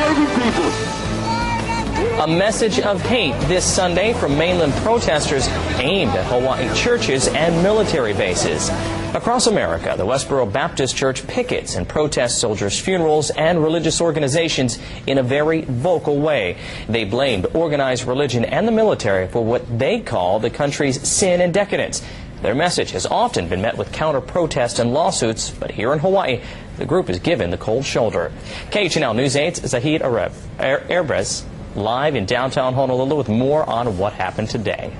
saving people. A message of hate this Sunday from mainland protesters aimed at Hawaii churches and military bases. Across America, the Westboro Baptist Church pickets and protests soldiers' funerals and religious organizations in a very vocal way. They blamed organized religion and the military for what they call the country's sin and decadence. Their message has often been met with counter-protests and lawsuits, but here in Hawaii, the group is given the cold shoulder. KHNL News 8's Zahid Erbez live in downtown Honolulu with more on what happened today.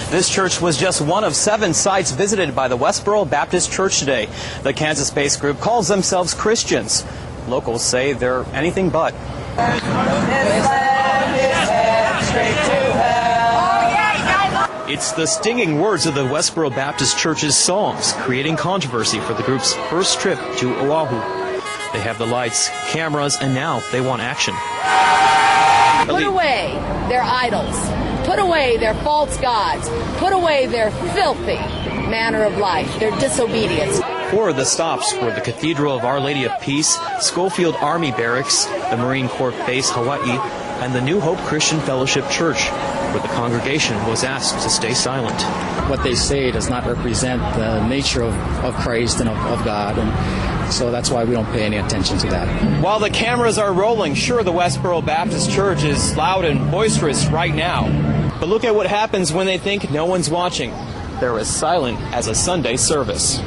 This church was just one of 7 sites visited by the Westboro Baptist Church today. The Kansas-based group calls themselves Christians. Locals say they're anything but. It's the stinging words of the Westboro Baptist Church's songs, creating controversy for the group's first trip to Oahu. They have the lights, cameras, and now they want action. Put away their idols. Put away their false gods. Put away their filthy manner of life, their disobedience. 4 of the stops were the Cathedral of Our Lady of Peace, Schofield Army Barracks, the Marine Corps Base Hawaii, and the New Hope Christian Fellowship Church, where the congregation was asked to stay silent. What they say does not represent the nature of Christ and of God, and so that's why we don't pay any attention to that. While the cameras are rolling, sure, the Westboro Baptist Church is loud and boisterous right now. But look at what happens when they think no one's watching. They're as silent as a Sunday service.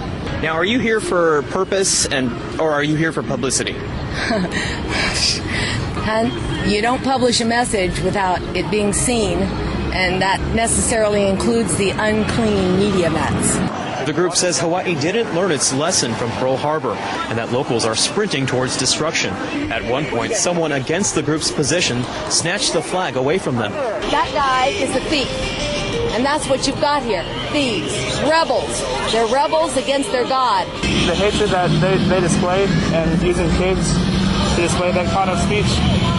Now, are you here for purpose or are you here for publicity? Hun, you don't publish a message without it being seen, and that necessarily includes the unclean media mats. The group says Hawaii didn't learn its lesson from Pearl Harbor and that locals are sprinting towards destruction. At one point, someone against the group's position snatched the flag away from them. That guy is a thief, and that's what you've got here. Thieves, rebels. They're rebels against their God. The hatred that they display and using kids to display that kind of speech,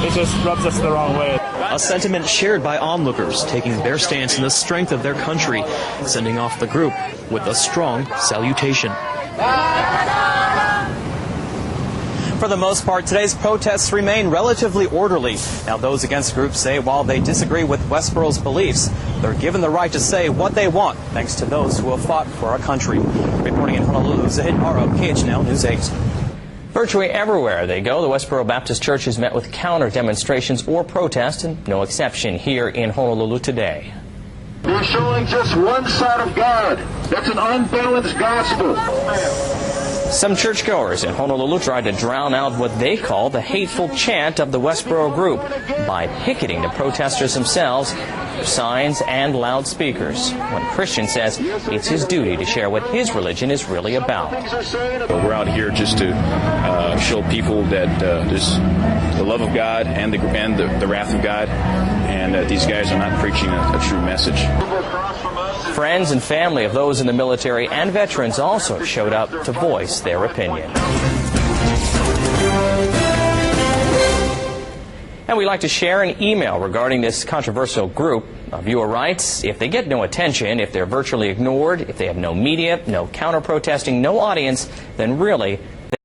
it just rubs us the wrong way. A sentiment shared by onlookers, taking their stance in the strength of their country, sending off the group with a strong salutation. For the most part, today's protests remain relatively orderly. Now, those against groups say while they disagree with Westboro's beliefs, they're given the right to say what they want, thanks to those who have fought for our country. Reporting in Honolulu, Zahid Aro, KHNL News 8. Virtually everywhere they go, the Westboro Baptist Church has met with counter-demonstrations or protests, and no exception here in Honolulu today. They're showing just one side of God. That's an unbalanced gospel. Some churchgoers in Honolulu tried to drown out what they call the hateful chant of the Westboro group by picketing the protesters themselves, signs and loudspeakers. One Christian says it's his duty to share what his religion is really about. We're out here just to show people that there's the love of God and the wrath of God, and that these guys are not preaching a true message. Friends and family of those in the military and veterans also showed up to voice their opinion. And we'd like to share an email regarding this controversial group. A viewer writes, if they get no attention, if they're virtually ignored, if they have no media, no counter-protesting, no audience, then really